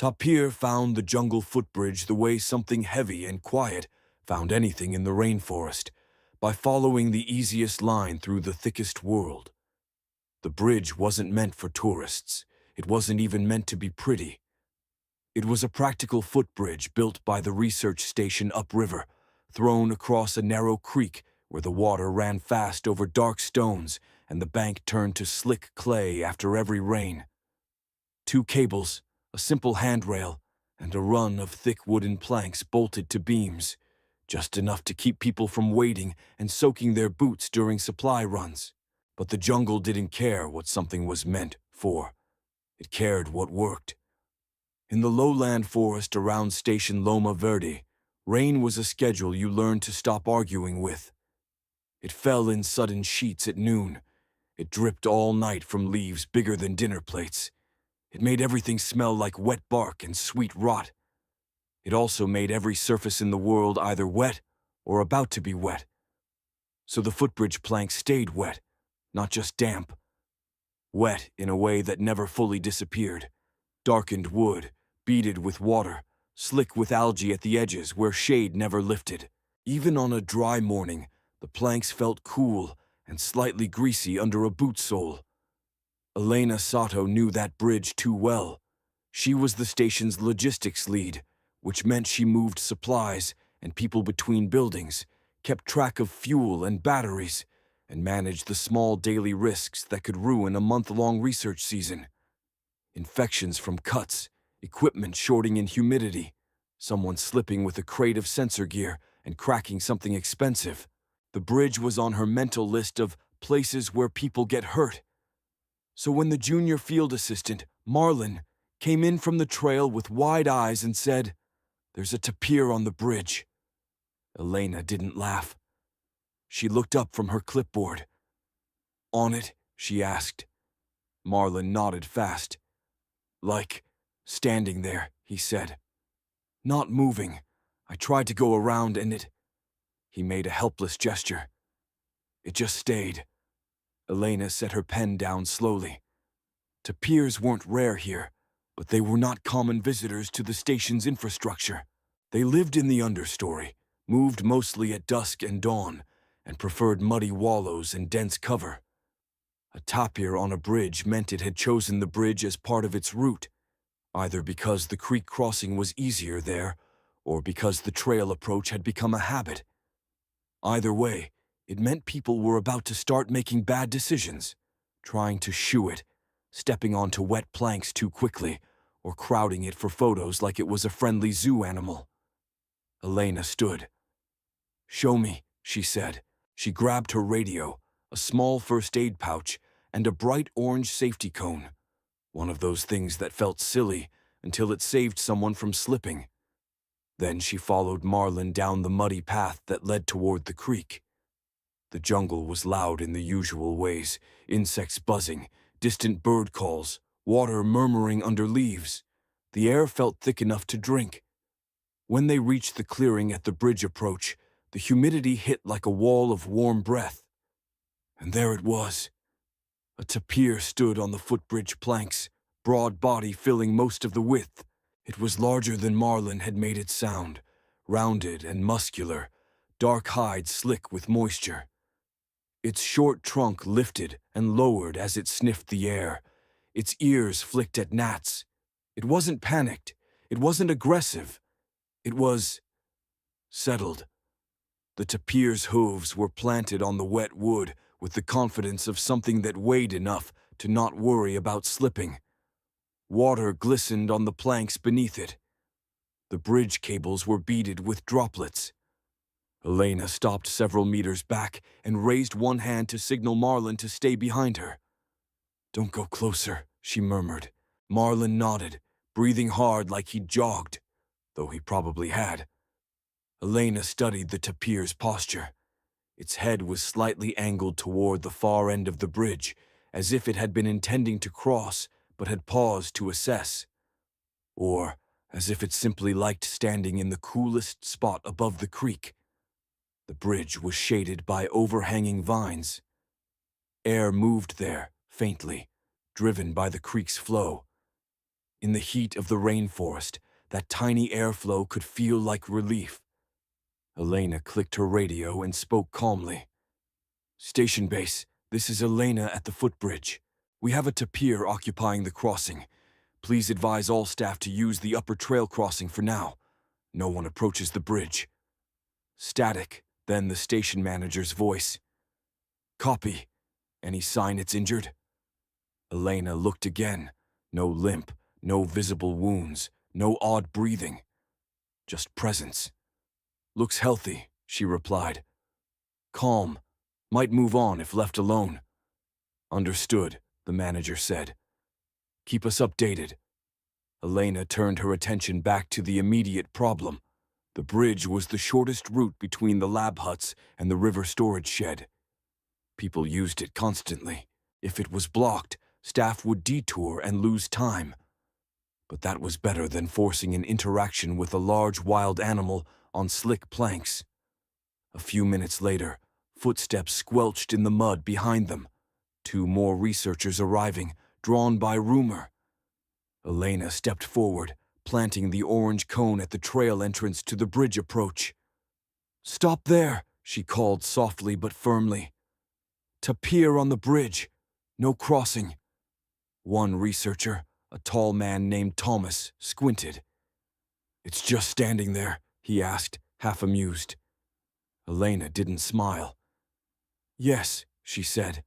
Tapir found the jungle footbridge the way something heavy and quiet found anything in the rainforest, by following the easiest line through the thickest world. The bridge wasn't meant for tourists. It wasn't even meant to be pretty. It was a practical footbridge built by the research station upriver, thrown across a narrow creek where the water ran fast over dark stones and the bank turned to slick clay after every rain. 2 cables, a simple handrail, and a run of thick wooden planks bolted to beams, just enough to keep people from wading and soaking their boots during supply runs. But the jungle didn't care what something was meant for. It cared what worked. In the lowland forest around Station Loma Verde, rain was a schedule you learned to stop arguing with. It fell in sudden sheets at noon. It dripped all night from leaves bigger than dinner plates. It made everything smell like wet bark and sweet rot. It also made every surface in the world either wet or about to be wet. So the footbridge planks stayed wet, not just damp. Wet in a way that never fully disappeared. Darkened wood, beaded with water, slick with algae at the edges where shade never lifted. Even on a dry morning, the planks felt cool and slightly greasy under a boot sole. Elena Sato knew that bridge too well. She was the station's logistics lead, which meant she moved supplies and people between buildings, kept track of fuel and batteries, and managed the small daily risks that could ruin a month-long research season. Infections from cuts, equipment shorting in humidity, someone slipping with a crate of sensor gear and cracking something expensive. The bridge was on her mental list of places where people get hurt. So when the junior field assistant, Marlin, came in from the trail with wide eyes and said, "There's a tapir on the bridge," Elena didn't laugh. She looked up from her clipboard. "On it?" she asked. Marlin nodded fast. "Like, standing there," he said. "Not moving. I tried to go around and it..." He made a helpless gesture. "It just stayed." Elena set her pen down slowly. Tapirs weren't rare here, but they were not common visitors to the station's infrastructure. They lived in the understory, moved mostly at dusk and dawn, and preferred muddy wallows and dense cover. A tapir on a bridge meant it had chosen the bridge as part of its route, either because the creek crossing was easier there, or because the trail approach had become a habit. Either way, it meant people were about to start making bad decisions, trying to shoo it, stepping onto wet planks too quickly, or crowding it for photos like it was a friendly zoo animal. Elena stood. "Show me," she said. She grabbed her radio, a small first aid pouch, and a bright orange safety cone. One of those things that felt silly until it saved someone from slipping. Then she followed Marlin down the muddy path that led toward the creek. The jungle was loud in the usual ways, insects buzzing, distant bird calls, water murmuring under leaves. The air felt thick enough to drink. When they reached the clearing at the bridge approach, the humidity hit like a wall of warm breath. And there it was. A tapir stood on the footbridge planks, broad body filling most of the width. It was larger than Marlin had made it sound, rounded and muscular, dark hide slick with moisture. Its short trunk lifted and lowered as it sniffed the air. Its ears flicked at gnats. It wasn't panicked. It wasn't aggressive. It was settled. The tapir's hooves were planted on the wet wood with the confidence of something that weighed enough to not worry about slipping. Water glistened on the planks beneath it. The bridge cables were beaded with droplets. Elena stopped several meters back and raised one hand to signal Marlin to stay behind her. "Don't go closer," she murmured. Marlin nodded, breathing hard like he'd jogged, though he probably had. Elena studied the tapir's posture. Its head was slightly angled toward the far end of the bridge, as if it had been intending to cross but had paused to assess. Or as if it simply liked standing in the coolest spot above the creek. The bridge was shaded by overhanging vines. Air moved there, faintly, driven by the creek's flow. In the heat of the rainforest, that tiny airflow could feel like relief. Elena clicked her radio and spoke calmly. "Station base, this is Elena at the footbridge. We have a tapir occupying the crossing. Please advise all staff to use the upper trail crossing for now. No one approaches the bridge." Static, then the station manager's voice. "Copy. Any sign it's injured?" Elena looked again. No limp, no visible wounds, no odd breathing. Just presence. "Looks healthy," she replied. "Calm. Might move on if left alone." "Understood," the manager said. "Keep us updated." Elena turned her attention back to the immediate problem. The bridge was the shortest route between the lab huts and the river storage shed. People used it constantly. If it was blocked, staff would detour and lose time. But that was better than forcing an interaction with a large wild animal on slick planks. A few minutes later, footsteps squelched in the mud behind them. 2 more researchers arriving, drawn by rumor. Elena stepped forward, planting the orange cone at the trail entrance to the bridge approach. "Stop there," she called softly but firmly. "Tapir on the bridge. No crossing." One researcher, a tall man named Thomas, squinted. "It's just standing there?" he asked, half amused. Elena didn't smile. "Yes," she said.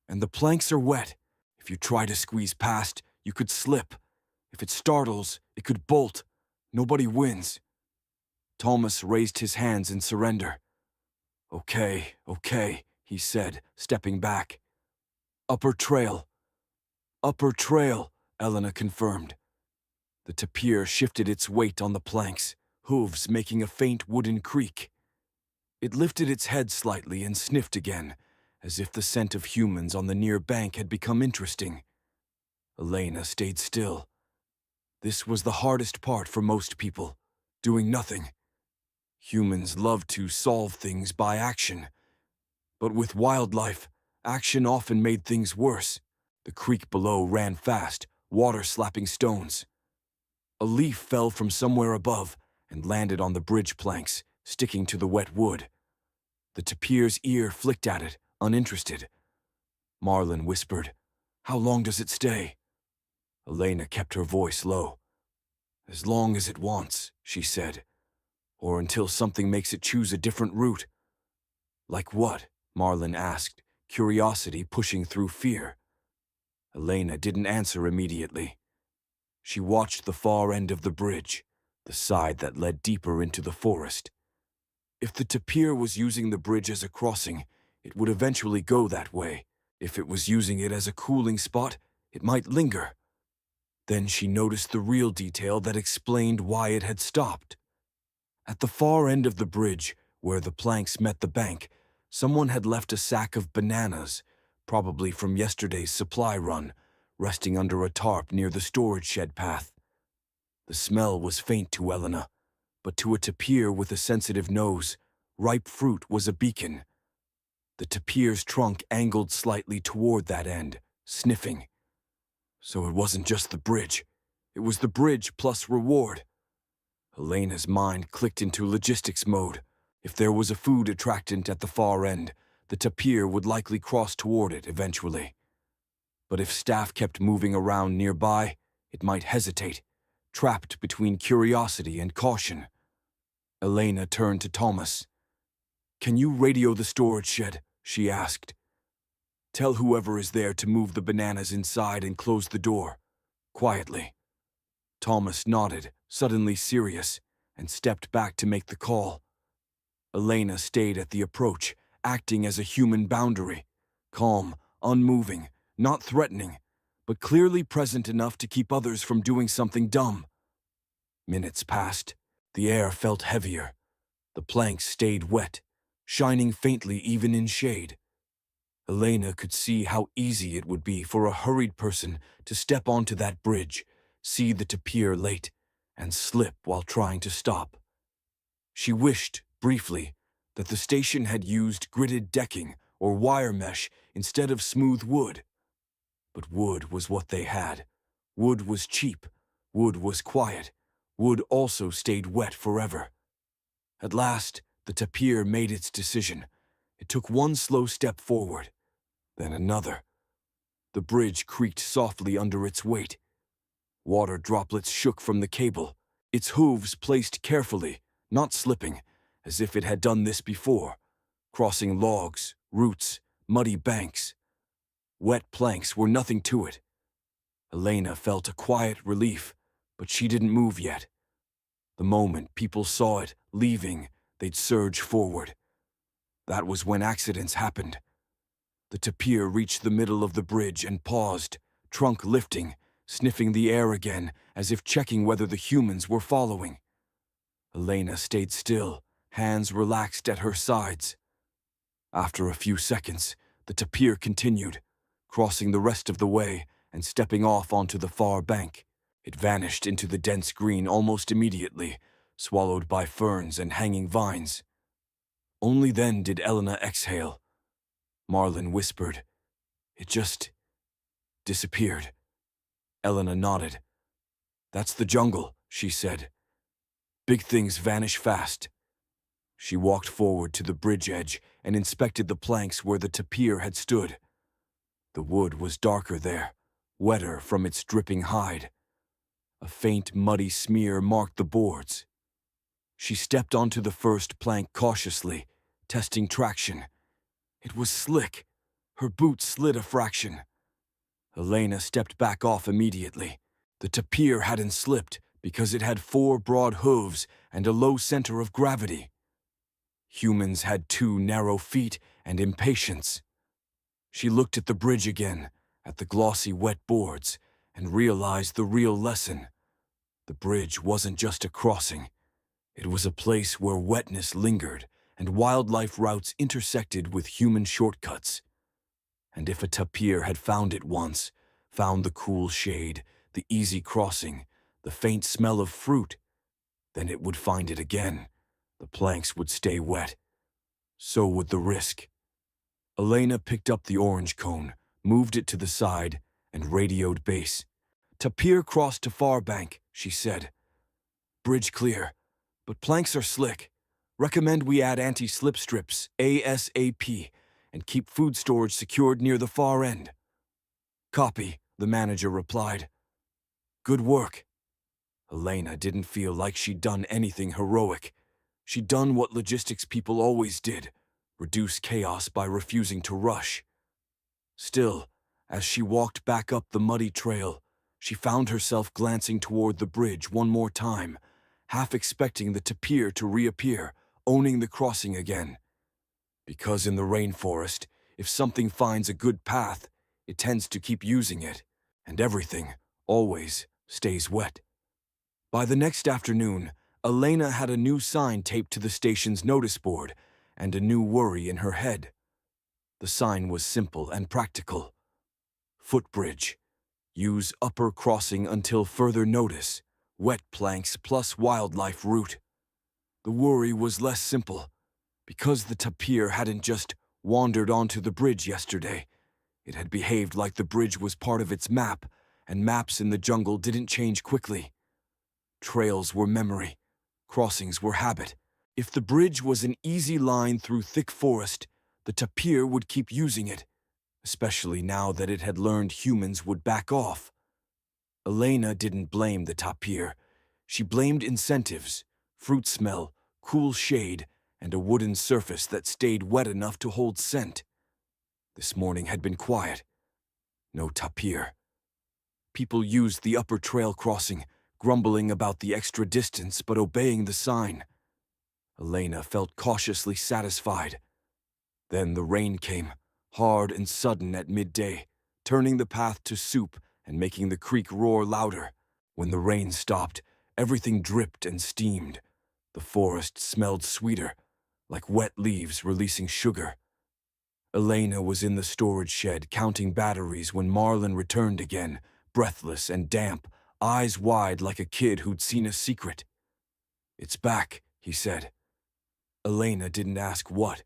"And the planks are wet. If you try to squeeze past, you could slip. If it startles, it could bolt. Nobody wins." Thomas raised his hands in surrender. Okay, he said, stepping back. "Upper trail." "Upper trail," Elena confirmed. The tapir shifted its weight on the planks, hooves making a faint wooden creak. It lifted its head slightly and sniffed again, as if the scent of humans on the near bank had become interesting. Elena stayed still. This was the hardest part for most people, doing nothing. Humans love to solve things by action. But with wildlife, action often made things worse. The creek below ran fast, water slapping stones. A leaf fell from somewhere above and landed on the bridge planks, sticking to the wet wood. The tapir's ear flicked at it, uninterested. Marlin whispered, "How long does it stay?" Elena kept her voice low. "As long as it wants," she said, "or until something makes it choose a different route." "Like what?" Marlin asked, curiosity pushing through fear. Elena didn't answer immediately. She watched the far end of the bridge, the side that led deeper into the forest. If the tapir was using the bridge as a crossing, it would eventually go that way. If it was using it as a cooling spot, it might linger. Then she noticed the real detail that explained why it had stopped. At the far end of the bridge, where the planks met the bank, someone had left a sack of bananas, probably from yesterday's supply run, resting under a tarp near the storage shed path. The smell was faint to Elena, but to a tapir with a sensitive nose, ripe fruit was a beacon. The tapir's trunk angled slightly toward that end, sniffing. So it wasn't just the bridge. It was the bridge plus reward. Elena's mind clicked into logistics mode. If there was a food attractant at the far end, the tapir would likely cross toward it eventually. But if staff kept moving around nearby, it might hesitate, trapped between curiosity and caution. Elena turned to Thomas. "Can you radio the storage shed?" she asked. "Tell whoever is there to move the bananas inside and close the door. Quietly." Thomas nodded, suddenly serious, and stepped back to make the call. Elena stayed at the approach, acting as a human boundary, calm, unmoving, not threatening, but clearly present enough to keep others from doing something dumb. Minutes passed. The air felt heavier. The planks stayed wet, shining faintly even in shade. Elena could see how easy it would be for a hurried person to step onto that bridge, see the tapir late, and slip while trying to stop. She wished, briefly, that the station had used gridded decking or wire mesh instead of smooth wood. But wood was what they had. Wood was cheap, Wood was quiet. Wood also stayed wet forever. At last, the tapir made its decision. It took one slow step forward, then another. The bridge creaked softly under its weight. Water droplets shook from the cable, its hooves placed carefully, not slipping, as if it had done this before, crossing logs, roots, muddy banks. Wet planks were nothing to it. Elena felt a quiet relief, but she didn't move yet. The moment people saw it leaving, they'd surge forward. That was when accidents happened. The tapir reached the middle of the bridge and paused, trunk lifting, sniffing the air again, as if checking whether the humans were following. Elena stayed still, hands relaxed at her sides. After a few seconds, the tapir continued, crossing the rest of the way and stepping off onto the far bank. It vanished into the dense green almost immediately, swallowed by ferns and hanging vines. Only then did Elena exhale. Marlin whispered, "It just disappeared." Elena nodded. "That's the jungle," she said. "Big things vanish fast." She walked forward to the bridge edge and inspected the planks where the tapir had stood. The wood was darker there, wetter from its dripping hide. A faint, muddy smear marked the boards. She stepped onto the first plank cautiously, testing traction. It was slick. Her boot slid a fraction. Elena stepped back off immediately. The tapir hadn't slipped because it had 4 broad hooves and a low center of gravity. Humans had 2 narrow feet and impatience. She looked at the bridge again, at the glossy wet boards, and realized the real lesson. The bridge wasn't just a crossing. It was a place where wetness lingered and wildlife routes intersected with human shortcuts. And if a tapir had found it once, found the cool shade, the easy crossing, the faint smell of fruit, then it would find it again. The planks would stay wet. So would the risk. Elena picked up the orange cone, moved it to the side, and radioed base. "Tapir crossed to far bank," she said. "Bridge clear, but planks are slick. Recommend we add anti-slip strips, ASAP, and keep food storage secured near the far end." "Copy," the manager replied. "Good work." Elena didn't feel like she'd done anything heroic. She'd done what logistics people always did, reduce chaos by refusing to rush. Still, as she walked back up the muddy trail, she found herself glancing toward the bridge one more time, half expecting the tapir to reappear, owning the crossing again. Because in the rainforest, if something finds a good path, it tends to keep using it, and everything, always, stays wet. By the next afternoon, Elena had a new sign taped to the station's notice board and a new worry in her head. The sign was simple and practical. Footbridge. Use upper crossing until further notice. Wet planks plus wildlife route. The worry was less simple. Because the tapir hadn't just wandered onto the bridge yesterday, it had behaved like the bridge was part of its map, and maps in the jungle didn't change quickly. Trails were memory. Crossings were habit. If the bridge was an easy line through thick forest, the tapir would keep using it, especially now that it had learned humans would back off. Elena didn't blame the tapir. She blamed incentives, fruit smell, cool shade, and a wooden surface that stayed wet enough to hold scent. This morning had been quiet. No tapir. People used the upper trail crossing, grumbling about the extra distance but obeying the sign. Elena felt cautiously satisfied. Then the rain came, hard and sudden at midday, turning the path to soup and making the creek roar louder. When the rain stopped, everything dripped and steamed. The forest smelled sweeter, like wet leaves releasing sugar. Elena was in the storage shed counting batteries when Marlin returned again, breathless and damp, eyes wide like a kid who'd seen a secret. "It's back," he said. Elena didn't ask what.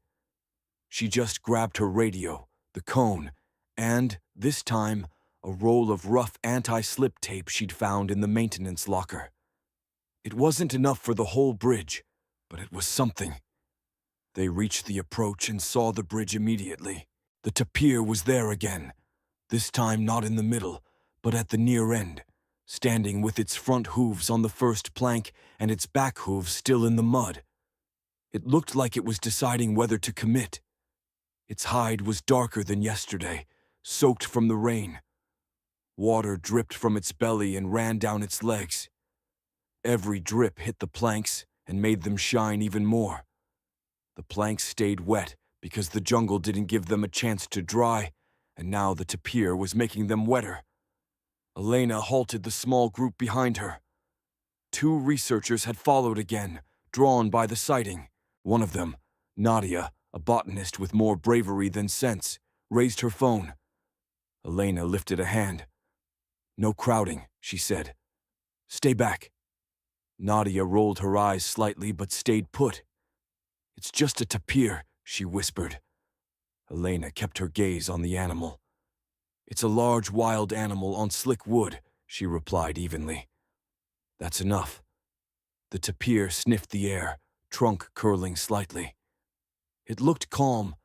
She just grabbed her radio, the cone, and, this time, a roll of rough anti-slip tape she'd found in the maintenance locker. It wasn't enough for the whole bridge, but it was something. They reached the approach and saw the bridge immediately. The tapir was there again, this time not in the middle, but at the near end, standing with its front hooves on the first plank and its back hooves still in the mud. It looked like it was deciding whether to commit. Its hide was darker than yesterday, soaked from the rain. Water dripped from its belly and ran down its legs. Every drip hit the planks and made them shine even more. The planks stayed wet because the jungle didn't give them a chance to dry, and now the tapir was making them wetter. Elena halted the small group behind her. 2 researchers had followed again, drawn by the sighting. One of them, Nadia, a botanist with more bravery than sense, raised her phone. Elena lifted a hand. "No crowding," she said. "Stay back." Nadia rolled her eyes slightly but stayed put. "It's just a tapir," she whispered. Elena kept her gaze on the animal. "It's a large wild animal on slick wood," she replied evenly. "That's enough." The tapir sniffed the air, trunk curling slightly. It looked calm,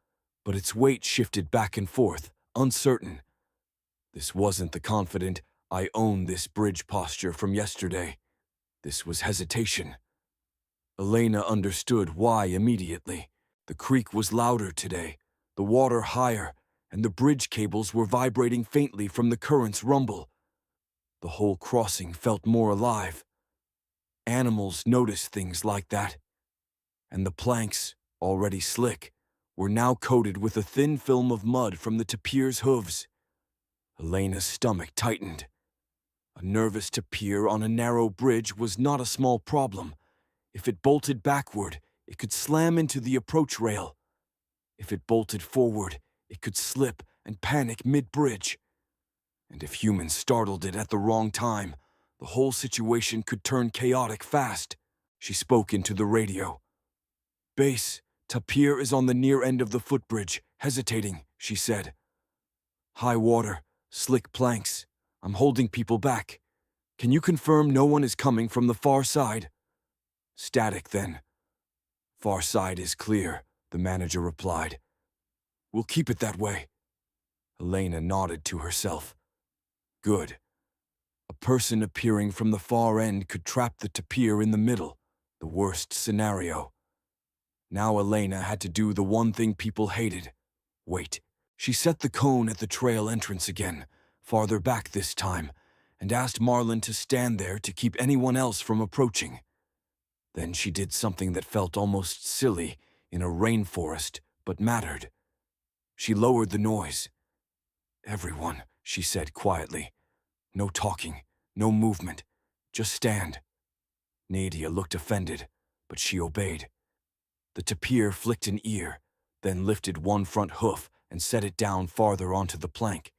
but its weight shifted back and forth, uncertain. This wasn't the confident, "I own this bridge" posture from yesterday. This was hesitation. Elena understood why immediately. The creek was louder today, the water higher, and the bridge cables were vibrating faintly from the current's rumble. The whole crossing felt more alive. Animals noticed things like that. And the planks, already slick, were now coated with a thin film of mud from the tapir's hooves. Elena's stomach tightened. A nervous tapir on a narrow bridge was not a small problem. If it bolted backward, it could slam into the approach rail. If it bolted forward, it could slip and panic mid-bridge. And if humans startled it at the wrong time, the whole situation could turn chaotic fast. She spoke into the radio. "Base, Tapir is on the near end of the footbridge, hesitating," she said. "High water, slick planks. I'm holding people back. Can you confirm no one is coming from the far side?" "Static, then." "Far side is clear," the manager replied. "We'll keep it that way." Elena nodded to herself. Good. A person appearing from the far end could trap the tapir in the middle, the worst scenario. Now Elena had to do the one thing people hated. Wait. She set the cone at the trail entrance again, farther back this time, and asked Marlin to stand there to keep anyone else from approaching. Then she did something that felt almost silly in a rainforest, but mattered. She lowered the noise. "Everyone," she said quietly. "No talking, no movement. Just stand." Nadia looked offended, but she obeyed. The tapir flicked an ear, then lifted one front hoof and set it down farther onto the plank.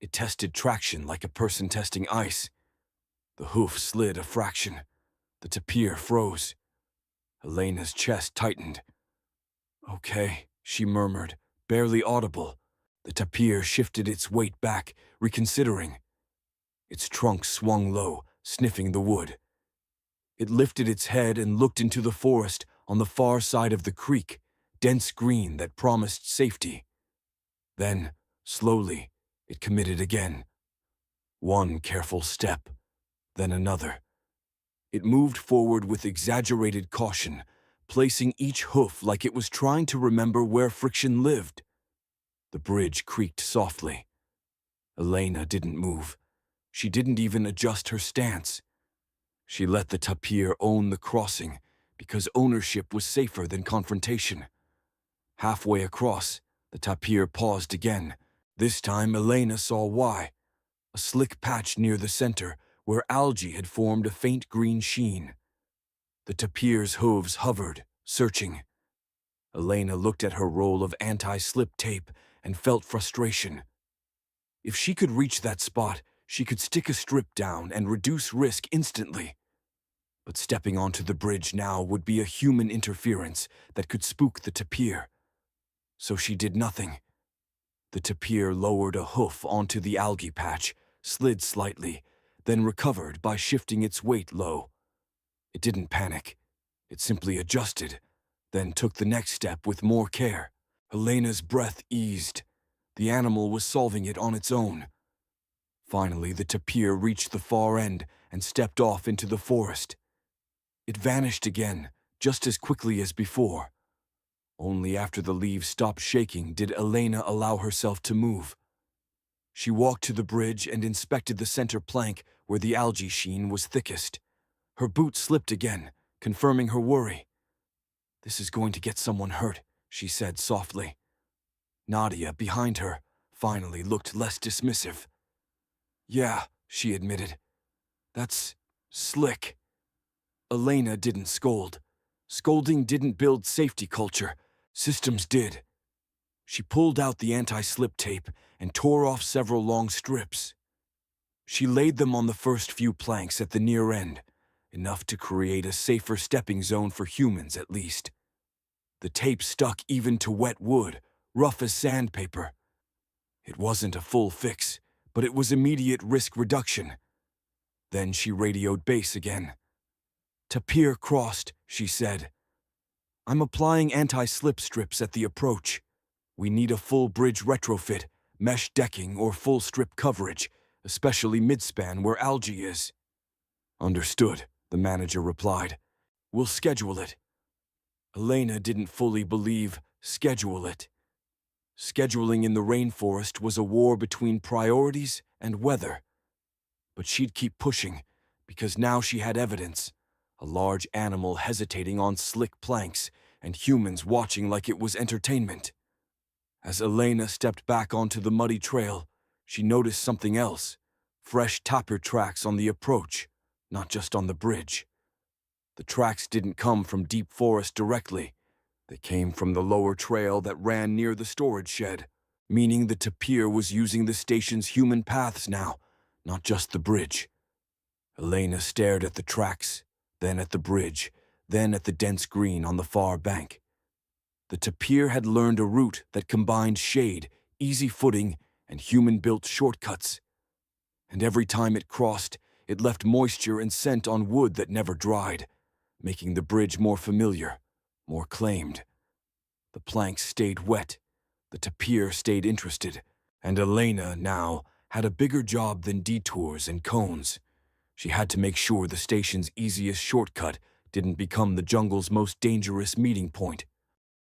It tested traction like a person testing ice. The hoof slid a fraction. The tapir froze. Elena's chest tightened. "Okay," she murmured, barely audible. The tapir shifted its weight back, reconsidering. Its trunk swung low, sniffing the wood. It lifted its head and looked into the forest on the far side of the creek, dense green that promised safety. Then, slowly, it committed again. One careful step, then another. It moved forward with exaggerated caution, placing each hoof like it was trying to remember where friction lived. The bridge creaked softly. Elena didn't move. She didn't even adjust her stance. She let the tapir own the crossing because ownership was safer than confrontation. Halfway across, the tapir paused again. This time Elena saw why. A slick patch near the center where algae had formed a faint green sheen. The tapir's hooves hovered, searching. Elena looked at her roll of anti-slip tape and felt frustration. If she could reach that spot, she could stick a strip down and reduce risk instantly. But stepping onto the bridge now would be a human interference that could spook the tapir. So she did nothing. The tapir lowered a hoof onto the algae patch, slid slightly, then recovered by shifting its weight low. It didn't panic. It simply adjusted, then took the next step with more care. Elena's breath eased. The animal was solving it on its own. Finally, the tapir reached the far end and stepped off into the forest. It vanished again, just as quickly as before. Only after the leaves stopped shaking did Elena allow herself to move. She walked to the bridge and inspected the center plank where the algae sheen was thickest. Her boot slipped again, confirming her worry. "This is going to get someone hurt," she said softly. Nadia, behind her, finally looked less dismissive. "Yeah," she admitted. "That's slick." Elena didn't scold. Scolding didn't build safety culture. Systems did. She pulled out the anti-slip tape and tore off several long strips. She laid them on the first few planks at the near end, enough to create a safer stepping zone for humans at least. The tape stuck even to wet wood, rough as sandpaper. It wasn't a full fix, but it was immediate risk reduction. Then she radioed base again. "Tapir crossed," she said. "I'm applying anti-slip strips at the approach. We need a full bridge retrofit, mesh decking, or full strip coverage, especially midspan where algae is." "Understood," the manager replied. "We'll schedule it." Elena didn't fully believe schedule it. Scheduling in the rainforest was a war between priorities and weather. But she'd keep pushing, because now she had evidence. A large animal hesitating on slick planks, and humans watching like it was entertainment. As Elena stepped back onto the muddy trail, she noticed something else. Fresh tapir tracks on the approach, not just on the bridge. The tracks didn't come from deep forest directly. They came from the lower trail that ran near the storage shed, meaning the tapir was using the station's human paths now, not just the bridge. Elena stared at the tracks, then at the bridge, then at the dense green on the far bank. The tapir had learned a route that combined shade, easy footing, and human-built shortcuts. And every time it crossed, it left moisture and scent on wood that never dried, making the bridge more familiar, more claimed. The planks stayed wet, the tapir stayed interested, and Elena, now, had a bigger job than detours and cones. She had to make sure the station's easiest shortcut didn't become the jungle's most dangerous meeting point.